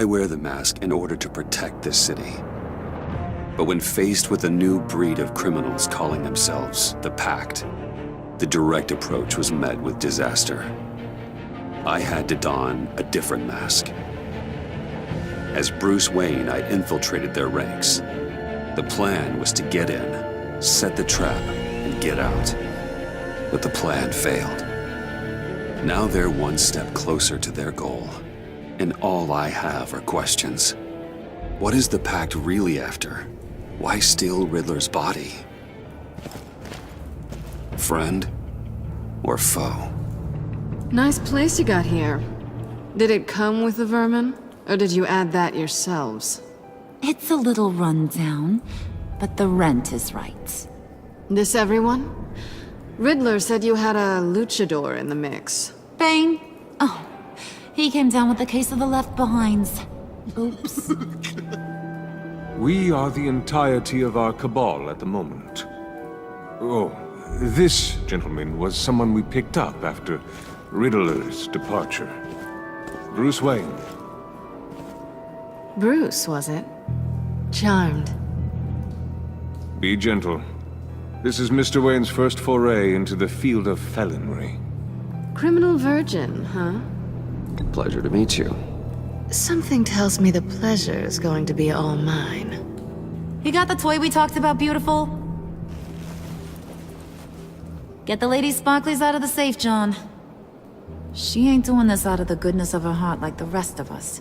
I wear the mask in order to protect this city. But when faced with a new breed of criminals calling themselves the Pact, the direct approach was met with disaster. I had to don a different mask. As Bruce Wayne, I infiltrated their ranks. The plan was to get in, set the trap, and get out. But the plan failed. Now they're one step closer to their goal, and all I have are questions. What is the Pact really after? Why steal Riddler's body? Friend or foe? Nice place you got here. Did it come with the vermin, or did you add that yourselves? It's a little run down, but the rent is right. This everyone? Riddler said you had a luchador in the mix. Bane? Oh, he came down with a case of the left behinds. Oops. We are the entirety of our cabal at the moment. Oh, this gentleman was someone we picked up after Riddler's departure. Bruce Wayne. Bruce, was it? Charmed. Be gentle. This is Mr. Wayne's first foray into the field of felonry. Criminal virgin, huh? Pleasure to meet you. Something tells me the pleasure is going to be all mine. You got the toy we talked about, beautiful? Get the lady sparklies out of the safe, John. She ain't doing this out of the goodness of her heart like the rest of us.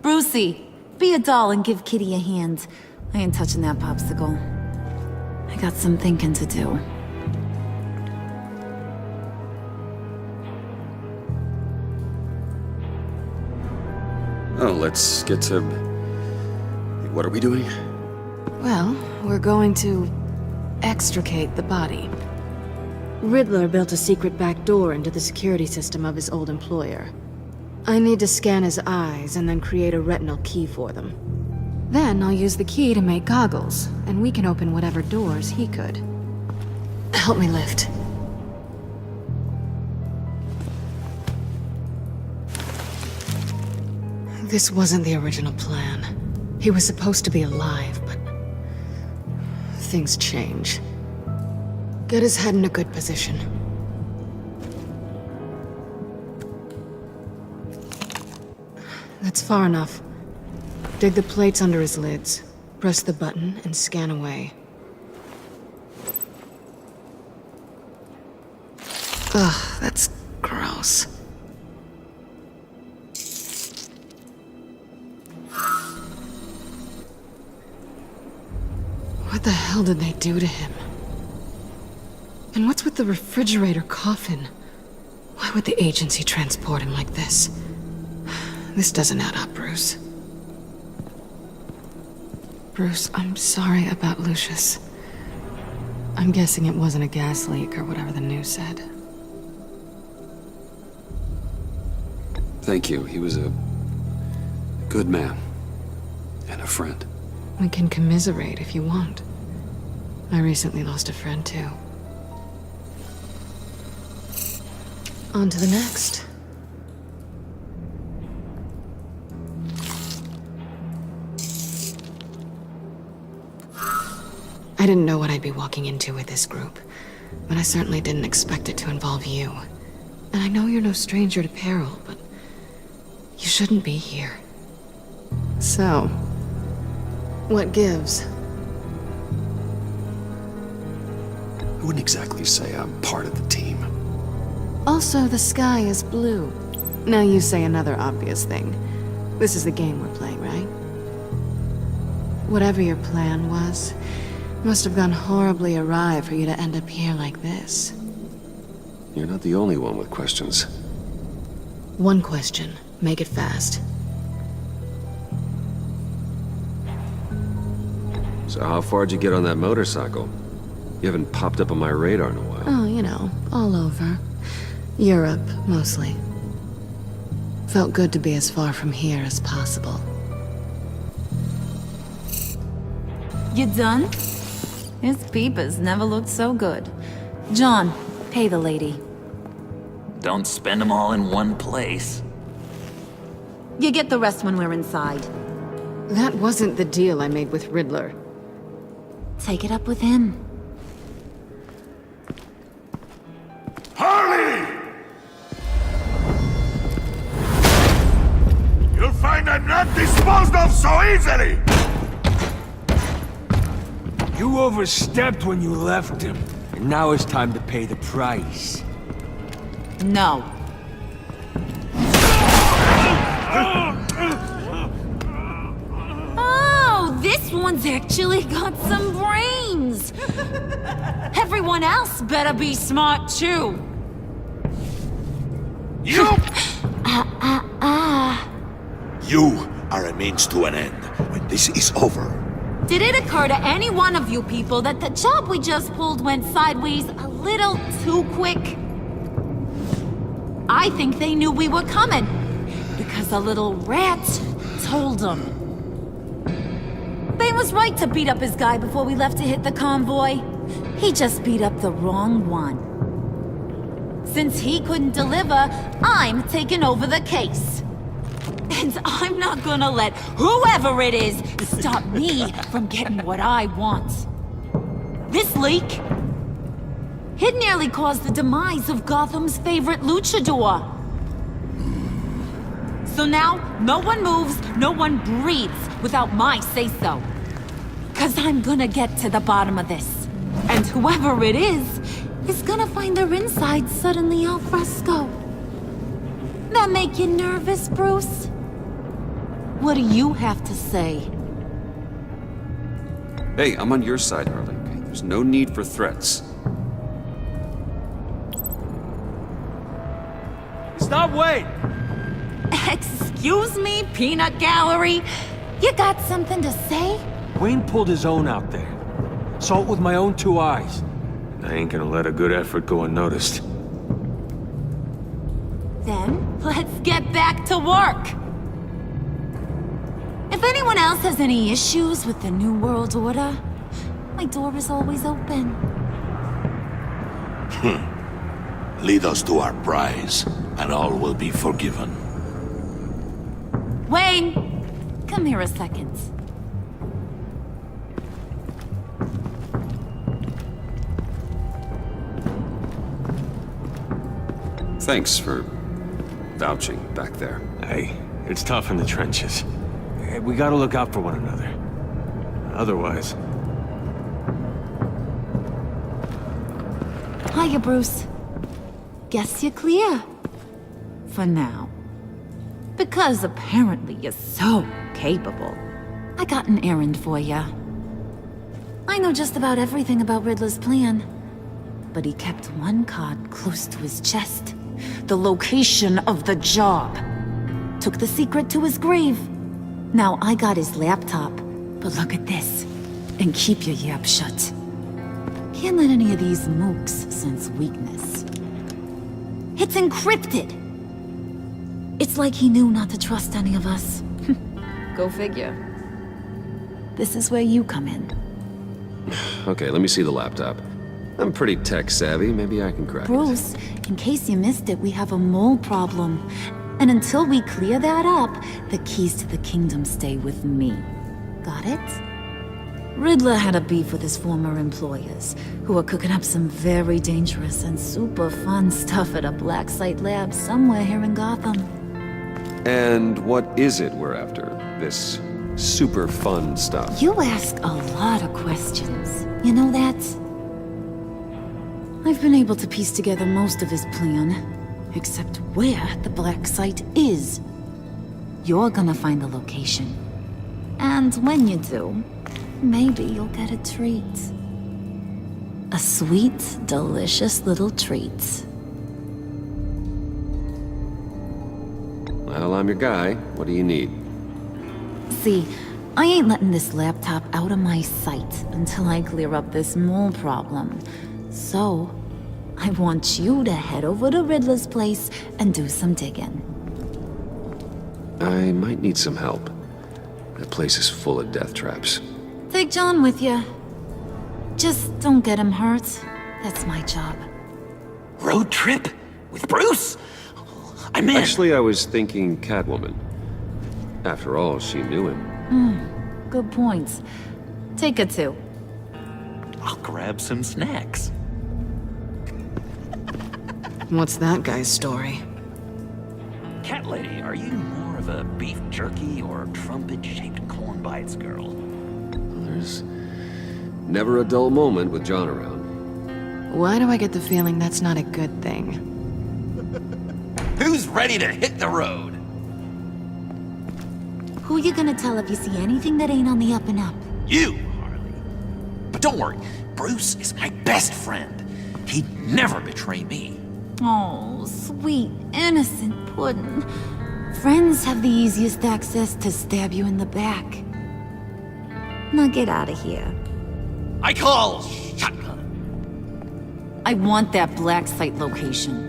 Brucey, be a doll and give Kitty a hand. I ain't touching that popsicle. I got some thinking to do. Oh, let's get to... What are we doing? Well, we're going to extricate the body. Riddler built a secret back door into the security system of his old employer. I need to scan his eyes and then create a retinal key for them. Then I'll use the key to make goggles, and we can open whatever doors he could. Help me lift. This wasn't the original plan. He was supposed to be alive, but... things change. Get his head in a good position. That's far enough. Dig the plates under his lids. Press the button and scan away. Ugh, that's gross. What the hell did they do to him? And what's with the refrigerator coffin? Why would the agency transport him like this? This doesn't add up, Bruce. Bruce, I'm sorry about Lucius. I'm guessing it wasn't a gas leak or whatever the news said. Thank you. He was a good man. And a friend. We can commiserate if you want. I recently lost a friend, too. On to the next. I didn't know what I'd be walking into with this group, but I certainly didn't expect it to involve you. And I know you're no stranger to peril, but you shouldn't be here. So, what gives? I wouldn't exactly say I'm part of the team. Also, the sky is blue. Now you say another obvious thing. This is the game we're playing, right? Whatever your plan was, must have gone horribly awry for you to end up here like this. You're not the only one with questions. One question. Make it fast. So how far'd you get on that motorcycle? You haven't popped up on my radar in a while. Oh, you know, all over. Europe, mostly. Felt good to be as far from here as possible. You done? His peepers never looked so good. John, pay the lady. Don't spend them all in one place. You get the rest when we're inside. That wasn't the deal I made with Riddler. Take it up with him. Harley! You'll find I'm not disposed of so easily! You overstepped when you left him, and now it's time to pay the price. No. Oh, this one's actually got some brains! Everyone else better be smart too. You! You are a means to an end. When this is over, Did it occur to any one of you people that the job we just pulled went sideways a little too quick? I think they knew we were coming, because a little rat told them. They was right to beat up his guy before we left to hit the convoy. He just beat up the wrong one. Since he couldn't deliver, I'm taking over the case. And I'm not gonna let whoever it is stop me from getting what I want. This leak, it nearly caused the demise of Gotham's favorite luchador. So now, no one moves, no one breathes without my say-so. 'Cause I'm gonna get to the bottom of this. And whoever it is gonna find their insides suddenly al fresco. That make you nervous, Bruce? What do you have to say? Hey, I'm on your side, Harley. Okay? There's no need for threats. Stop, wait! Excuse me, peanut gallery? You got something to say? Wayne pulled his own out there. Saw it with my own two eyes. I ain't gonna let a good effort go unnoticed. Then, let's get back to work. If anyone else has any issues with the New World Order, my door is always open. lead us to our prize, and all will be forgiven. Wayne, come here a second. Thanks for vouching back there. Hey, it's tough in the trenches. We gotta look out for one another. Otherwise... Hiya, Bruce. Guess you're clear. For now. Because apparently you're so capable. I got an errand for ya. I know just about everything about Riddler's plan. But he kept one card close to his chest. The location of the job. Took the secret to his grave. Now I got his laptop. But look at this. And keep your yap shut. Can't let any of these mooks sense weakness. It's encrypted! It's like he knew not to trust any of us. Go figure. This is where you come in. Okay, let me see the laptop. I'm pretty tech savvy, maybe I can crack it. Bruce, in case you missed it, we have a mole problem. And until we clear that up, the keys to the kingdom stay with me. Got it? Riddler had a beef with his former employers, who were cooking up some very dangerous and super fun stuff at a black site lab somewhere here in Gotham. And what is it we're after? This super fun stuff? You ask a lot of questions. You know that? I've been able to piece together most of his plan, except where the black site is. You're gonna find the location. And when you do, maybe you'll get a treat. A sweet, delicious little treat. Well, I'm your guy. What do you need? See, I ain't letting this laptop out of my sight until I clear up this mole problem. So, I want you to head over to Riddler's place and do some digging. I might need some help. That place is full of death traps. Take John with you. Just don't get him hurt. That's my job. Road trip? With Bruce? I'm in. Actually, I was thinking Catwoman. After all, she knew him. Good points. Take her to. I'll grab some snacks. What's that guy's story? Cat lady, are you more of a beef jerky or trumpet-shaped corn bites girl? There's never a dull moment with John around. Why do I get the feeling that's not a good thing? Who's ready to hit the road? Who you gonna tell if you see anything that ain't on the up and up? You, Harley. But don't worry, Bruce is my best friend. He'd never betray me. Oh, sweet, innocent puddin'. Friends have the easiest access to stab you in the back. Now get out of here. I call shotgun. I want that black site location.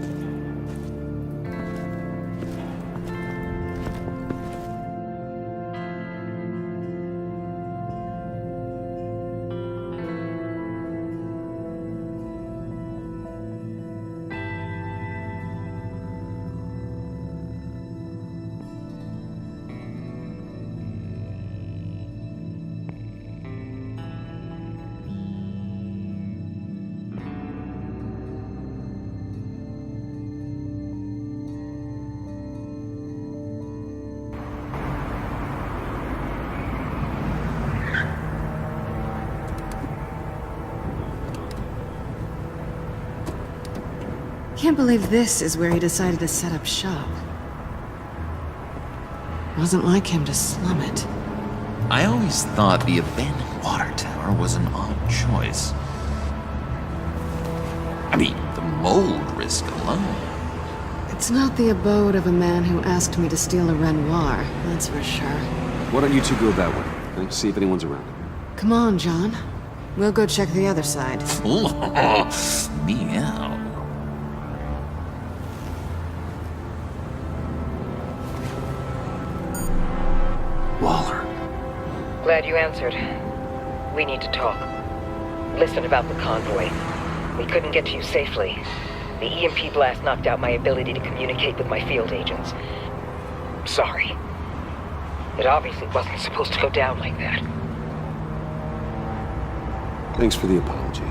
Can't believe this is where he decided to set up shop. Wasn't like him to slum it. I always thought the abandoned water tower was an odd choice. I mean, the mold risk alone. It's not the abode of a man who asked me to steal a Renoir, that's for sure. Why don't you two go that way? Okay? See if anyone's around. Come on, John. We'll go check the other side. Meow. Waller. Glad you answered. We need to talk. Listen about the convoy. We couldn't get to you safely. The EMP blast knocked out my ability to communicate with my field agents. Sorry. It obviously wasn't supposed to go down like that. Thanks for the apology.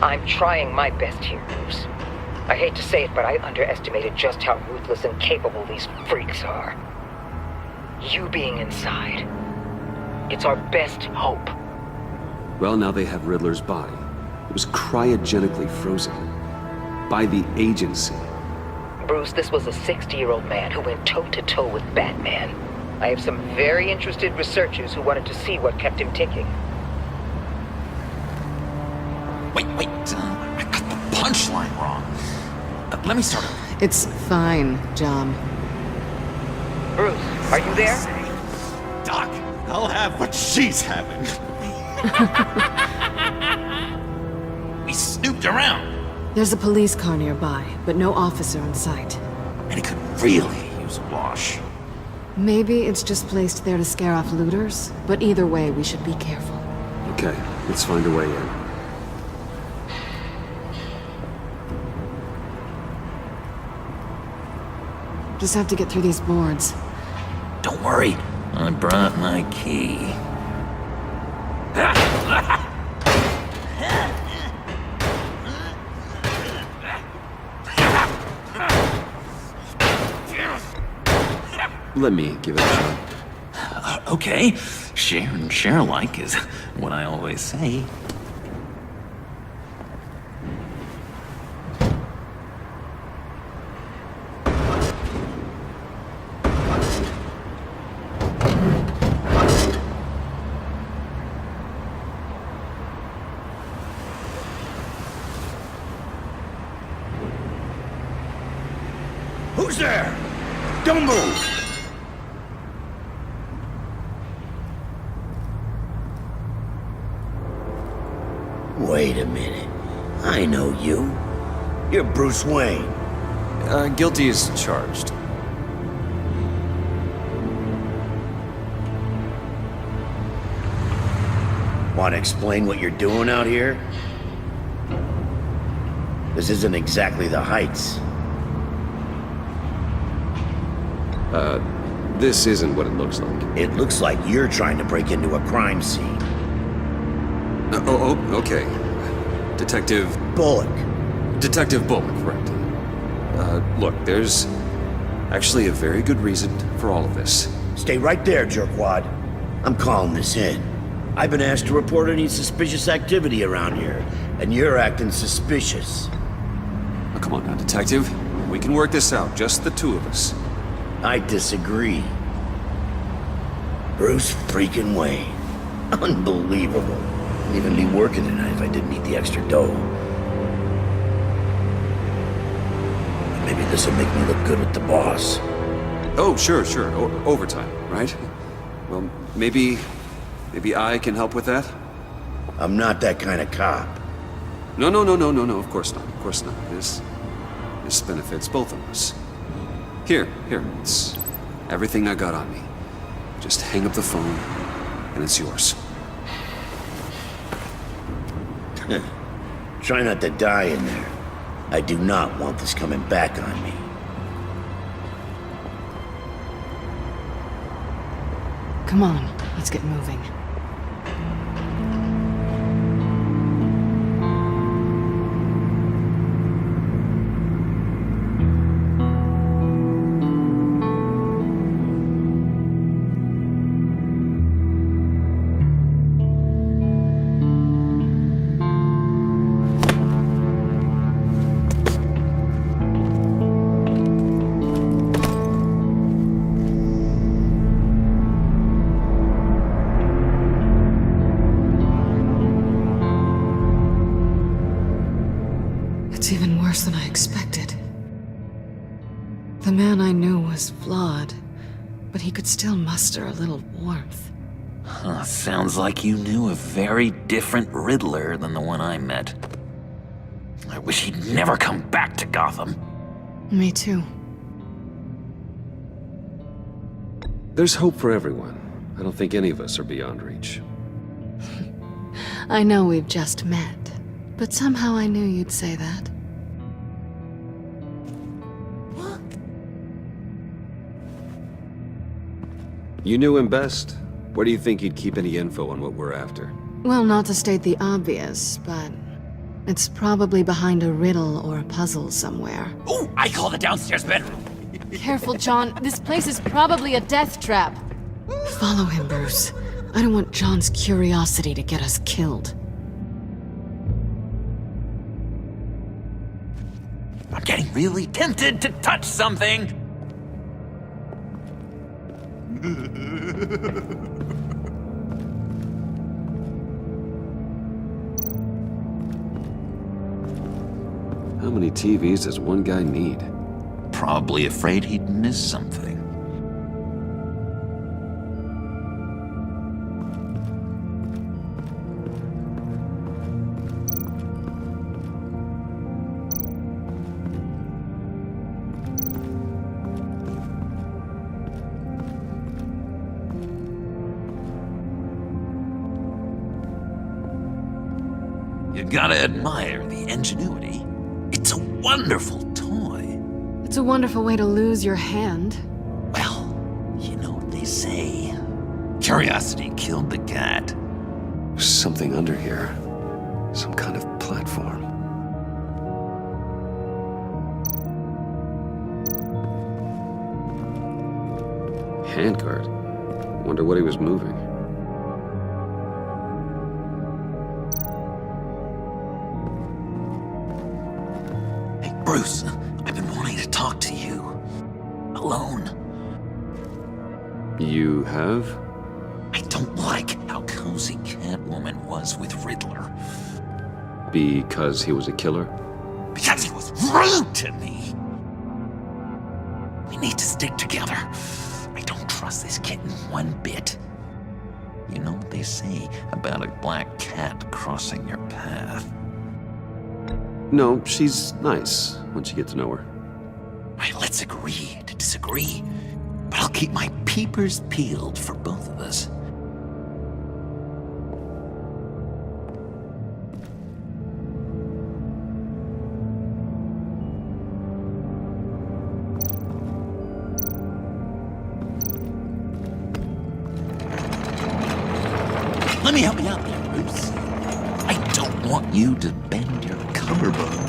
I'm trying my best here, Bruce. I hate to say it, but I underestimated just how ruthless and capable these freaks are. You being inside, it's our best hope. Well, now they have Riddler's body. It was cryogenically frozen. By the agency. Bruce, this was a 60-year-old man who went toe-to-toe with Batman. I have some very interested researchers who wanted to see what kept him ticking. Wait, I got the punchline wrong. Let me start over. It's fine, John. Bruce, are you there? Doc, I'll have what she's having. We snooped around, There's a police car nearby, but no officer in sight. and it could really use a wash. Maybe it's just placed there to scare off looters, but either way, we should be careful. Okay, let's find a way in. Just have to get through these boards. Don't worry, I brought my key. Let me give it a shot. Okay, share and share alike is what I always say. Who's there? Don't move! Wait a minute. I know you. You're Bruce Wayne. Guilty as charged. Want to explain what you're doing out here? This isn't exactly the Heights. This isn't what it looks like. It looks like you're trying to break into a crime scene. Okay. Detective Bullock. Bullock, correct. Look, there's actually a very good reason for all of this. Stay right there, jerkwad. I'm calling this in. I've been asked to report any suspicious activity around here, and you're acting suspicious. Oh, come on now, Detective. We can work this out, just the two of us. I disagree. Bruce freaking Wayne. Unbelievable. I'd even be working tonight if I didn't need the extra dough. Maybe this'll make me look good with the boss. Oh, sure. Overtime, right? Well, maybe I can help with that? I'm not that kind of cop. No, of course not. This benefits both of us. Here, it's everything I got on me. Just hang up the phone, and it's yours. Try not to die in there. I do not want this coming back on me. Come on, let's get moving. It's even worse than I expected. The man I knew was flawed, but he could still muster a little warmth. Sounds like you knew a very different Riddler than the one I met. I wish he'd never come back to Gotham. Me too. There's hope for everyone. I don't think any of us are beyond reach. I know we've just met, but somehow I knew you'd say that. You knew him best. Where do you think he'd keep any info on what we're after? Well, not to state the obvious, but it's probably behind a riddle or a puzzle somewhere. Oh, I call the downstairs bedroom. Careful, John. This place is probably a death trap. Follow him, Bruce. I don't want John's curiosity to get us killed. I'm getting really tempted to touch something. How many TVs does one guy need? Probably afraid he'd miss something. You gotta admire the ingenuity. It's a wonderful toy. It's a wonderful way to lose your hand. Well, you know what they say. Curiosity killed the cat. There's something under here. Some kind of platform. Handguard. Wonder what he was moving. Hey, Bruce, I've been wanting to talk to you. Alone. You have? I don't like how cozy Catwoman was with Riddler. Because he was a killer? Because he was rude to me. We need to stick together. I don't trust this kitten one bit. You know what they say about a black cat crossing your path? No, she's nice once you get to know her. Right, let's agree to disagree. But I'll keep my peepers peeled for both of us. Let me help you out there, Bruce. I don't want you to bend your collarbone.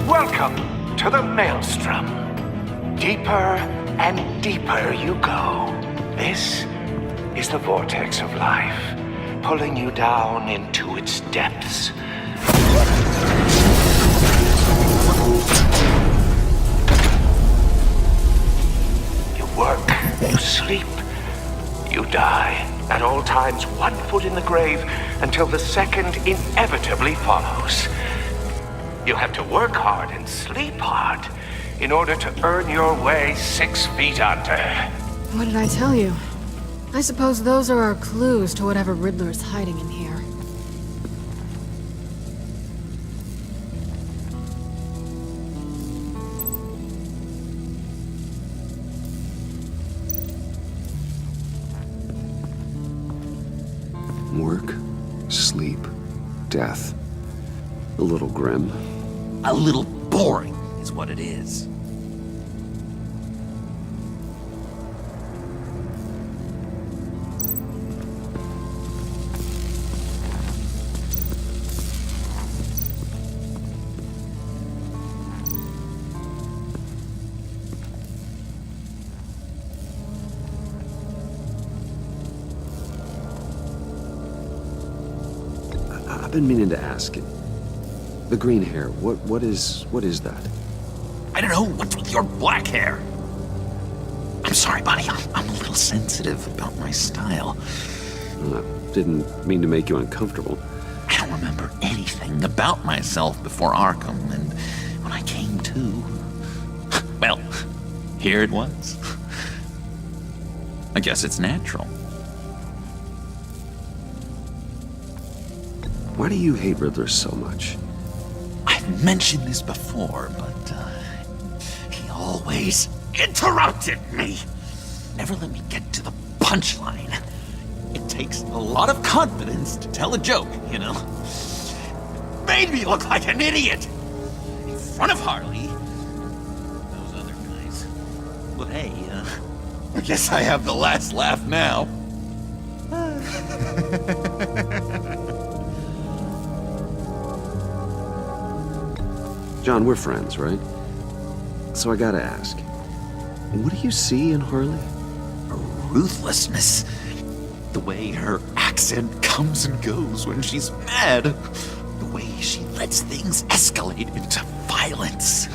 Welcome to the Maelstrom. Deeper and deeper you go. This is the vortex of life, pulling you down into its depths. You work, you sleep, you die. At all times, 1 foot in the grave until the second inevitably follows. You have to work hard and sleep hard in order to earn your way 6 feet under. What did I tell you? I suppose those are our clues to whatever Riddler is hiding in here. Work, sleep, death. A little grim. A little boring is what it is. I've been meaning to ask it. The green hair, what is that? I don't know, what's with your black hair? I'm sorry, buddy, I'm a little sensitive about my style. Didn't mean to make you uncomfortable. I don't remember anything about myself before Arkham, and when I came to, well, here it was. I guess it's natural. Why do you hate Riddler so much? I've mentioned this before, but he always interrupted me. Never let me get to the punchline. It takes a lot of confidence to tell a joke, you know? Made me look like an idiot in front of Harley. Those other guys. But hey, I guess I have the last laugh now. John, we're friends, right? So I gotta ask, what do you see in Harley? Her ruthlessness. The way her accent comes and goes when she's mad. The way she lets things escalate into violence.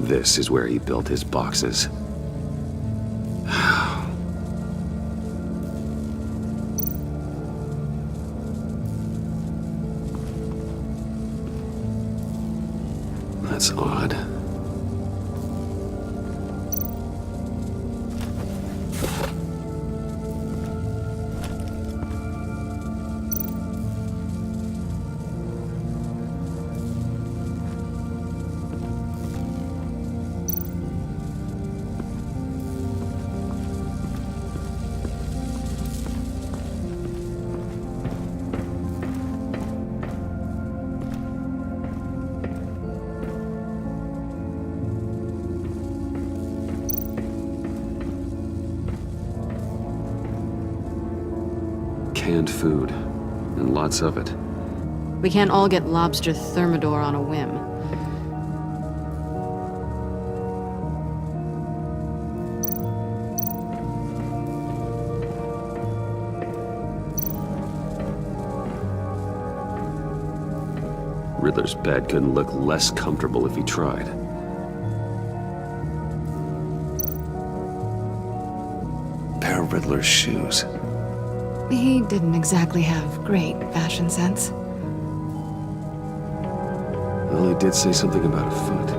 This is where he built his boxes. That's odd. Canned food, and lots of it. We can't all get lobster thermidor on a whim. Riddler's bed couldn't look less comfortable if he tried. Pair of Riddler's shoes. He didn't exactly have great fashion sense. Well, he did say something about a foot.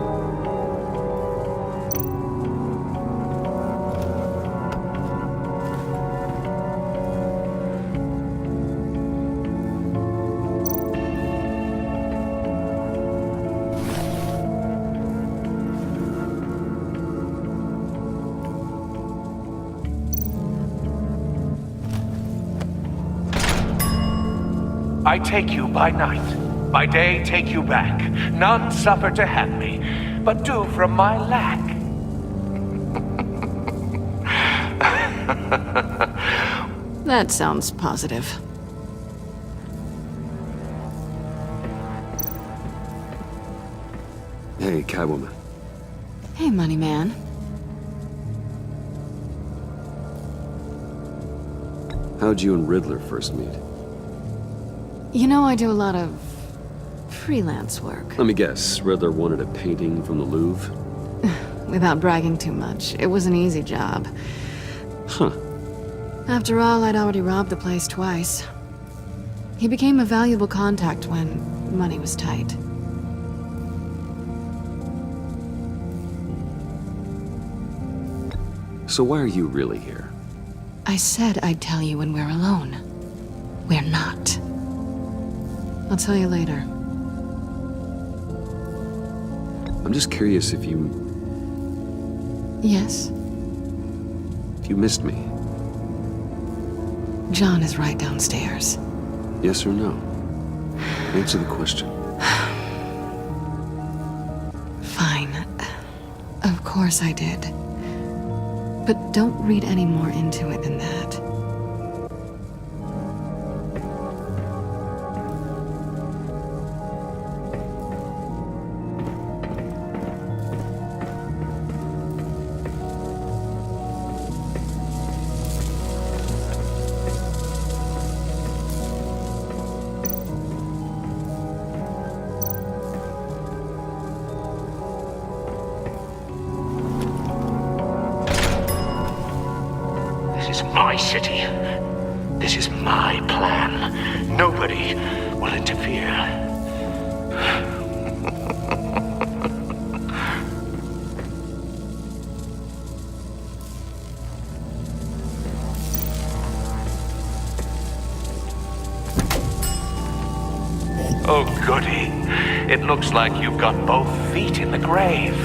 I take you by night, by day take you back. None suffer to have me, but do from my lack. That sounds positive. Hey, Catwoman. Hey, money man. How'd you and Riddler first meet? You know, I do a lot of freelance work. Let me guess, Riddler wanted a painting from the Louvre? Without bragging too much, it was an easy job. Huh. After all, I'd already robbed the place twice. He became a valuable contact when money was tight. So why are you really here? I said I'd tell you when we're alone. We're not. I'll tell you later. I'm just curious if you Yes? missed me. John is right downstairs. Yes or no? Answer the question. Fine. Of course I did. But don't read any more into it than that. This is my city. This is my plan. Nobody will interfere. Oh, goody. It looks like you've got both feet in the grave.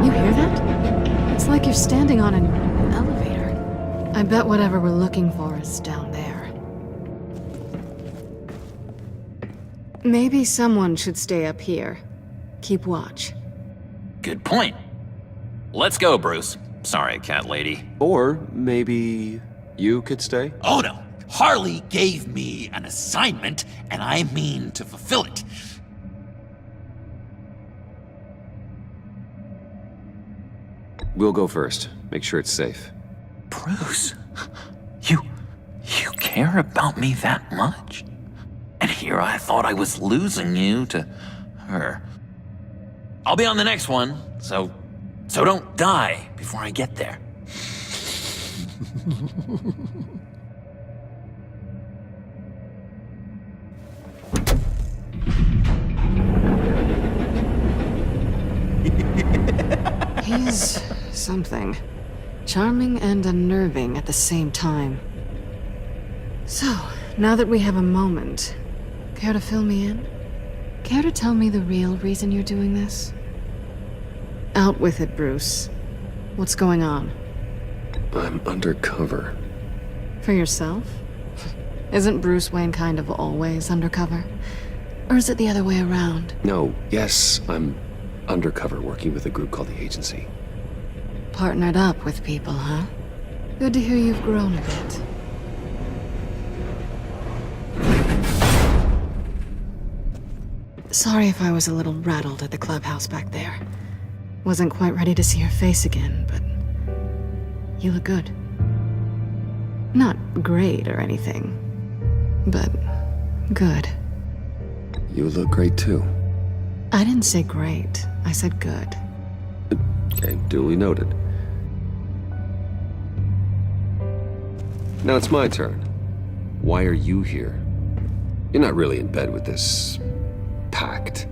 You hear that? It's like you're standing on an elevator. I bet whatever we're looking for is down there. Maybe someone should stay up here. Keep watch. Good point. Let's go, Bruce. Sorry, cat lady. Or maybe you could stay? Oh no! Harley gave me an assignment, and I mean to fulfill it. We'll go first. Make sure it's safe. Bruce, you care about me that much? And here I thought I was losing you to her. I'll be on the next one, so don't die before I get there. He's something. Charming and unnerving at the same time. So, now that we have a moment, care to fill me in? Care to tell me the real reason you're doing this? Out with it, Bruce. What's going on? I'm undercover. For yourself? Isn't Bruce Wayne kind of always undercover? Or is it the other way around? No, yes, I'm undercover working with a group called the Agency. Partnered up with people, huh? Good to hear you've grown a bit. Sorry if I was a little rattled at the clubhouse back there. Wasn't quite ready to see your face again, but you look good. Not great or anything, but good. You look great too. I didn't say great. I said good. Okay, duly noted. Now it's my turn. Why are you here? You're not really in bed with this... pact.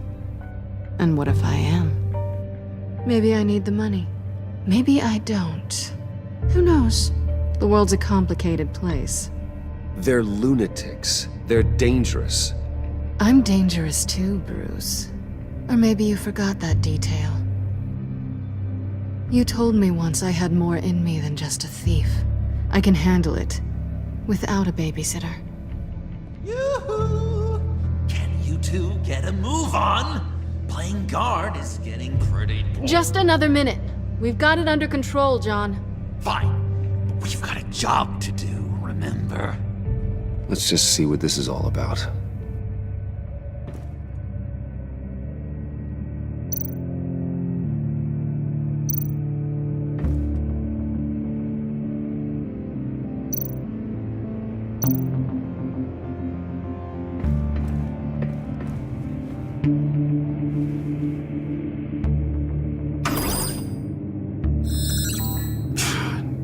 And what if I am? Maybe I need the money. Maybe I don't. Who knows? The world's a complicated place. They're lunatics. They're dangerous. I'm dangerous too, Bruce. Or maybe you forgot that detail. You told me once I had more in me than just a thief. I can handle it. Without a babysitter. Yoo-hoo! Can you two get a move on? Playing guard is getting pretty boring. Just another minute. We've got it under control, John. Fine. But we've got a job to do, remember? Let's just see what this is all about.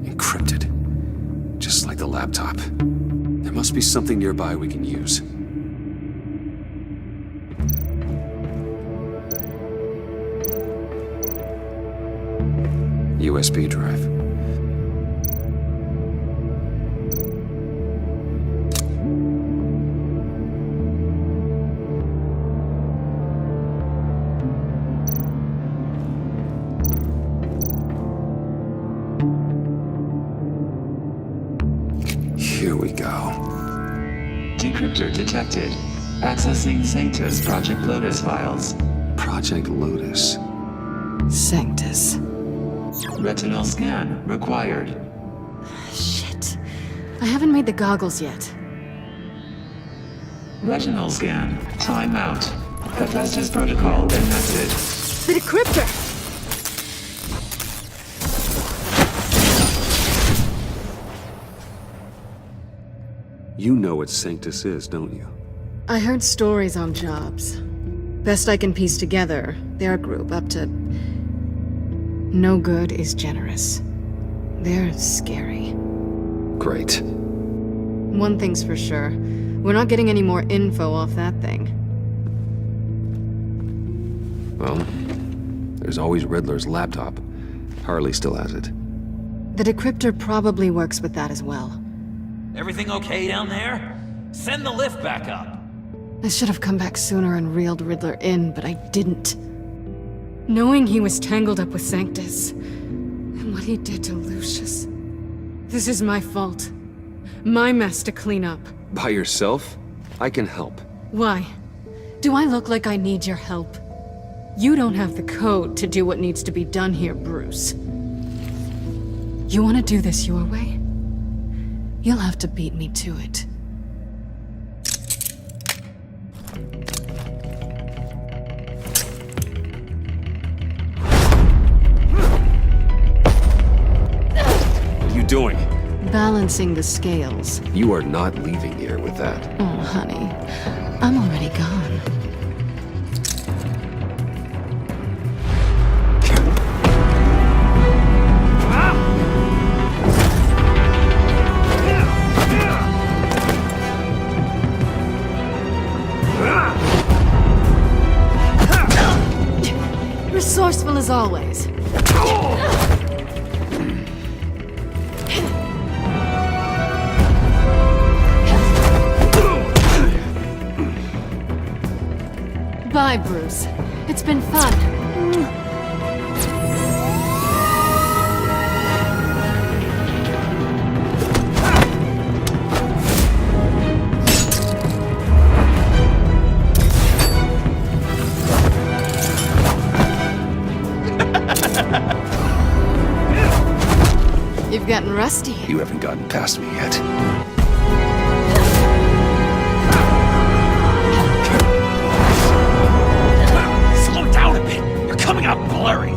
Encrypted. Just like the laptop. There must be something nearby we can use. USB drive. Here we go. Decryptor detected. Accessing Sanctus Project Lotus files. Project Lotus. Sanctus. Retinal scan required. Shit. I haven't made the goggles yet. Retinal scan. Timeout. Hephaestus protocol enacted. The decryptor! You know what Sanctus is, don't you? I heard stories on jobs. Best I can piece together, their group up to... No good is generous. They're scary. Great. One thing's for sure. We're not getting any more info off that thing. Well, there's always Riddler's laptop. Harley still has it. The decryptor probably works with that as well. Everything okay down there? Send the lift back up. I should have come back sooner and reeled Riddler in, but I didn't. Knowing he was tangled up with Sanctus, and what he did to Lucius. This is my fault. My mess to clean up. By yourself? I can help. Why? Do I look like I need your help? You don't have the code to do what needs to be done here, Bruce. You want to do this your way? You'll have to beat me to it. What are you doing? Balancing the scales. You are not leaving here with that. Oh, honey. I'm already gone. Resourceful as always. Bye, Bruce. It's been fun. You've gotten rusty. You haven't gotten past me yet. Slow down a bit. You're coming out blurry.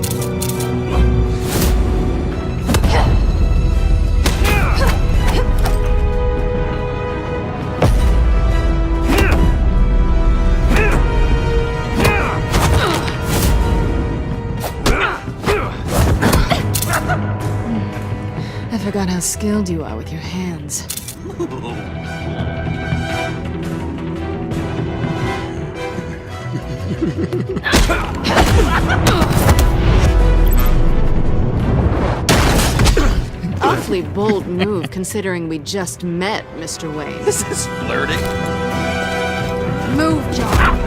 I forgot how skilled you are with your hands. Awfully bold move, considering we just met, Mr. Wayne. This is flirting. Move, John!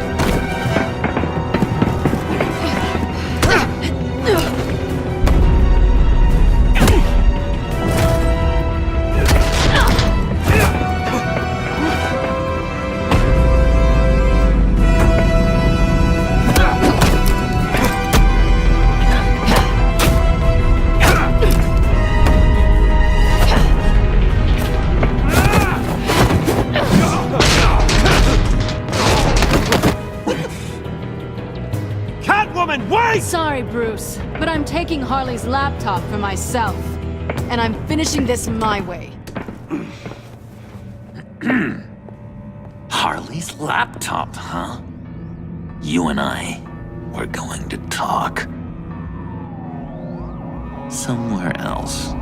Sorry, Bruce, but I'm taking Harley's laptop for myself. And I'm finishing this my way. Harley's laptop, huh? You and I, we're going to talk. Somewhere else.